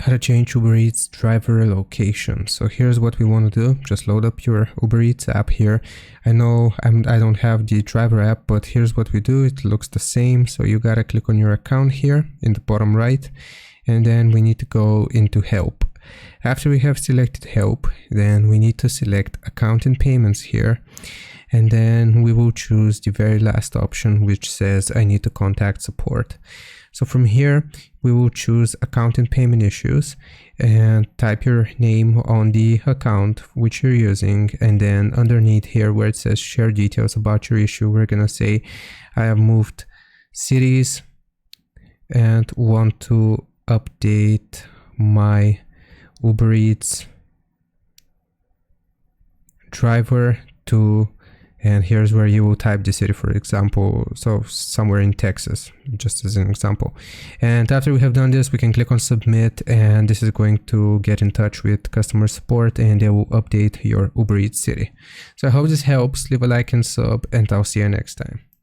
how to change Uber Eats driver location. So here's what we want to do. Just load up your Uber Eats app here. I know I don't have the driver app, but here's what we do. It looks the same. So you gotta click on your account here in the bottom right, and then we need to go into help. After we have selected help, then we need to select account and payments here. And then we will choose the very last option, which says I need to contact support. So from here, we will choose account and payment issues and type your name on the account which you're using. And then underneath here where it says share details about your issue, we're gonna say I have moved cities and want to update my Uber Eats driver to, and here's where you will type the city, for example, so somewhere in Texas, just as an example. And after we have done this, we can click on submit, and this is going to get in touch with customer support and they will update your Uber Eats city. So I hope this helps. Leave a like and sub, and I'll see you next time.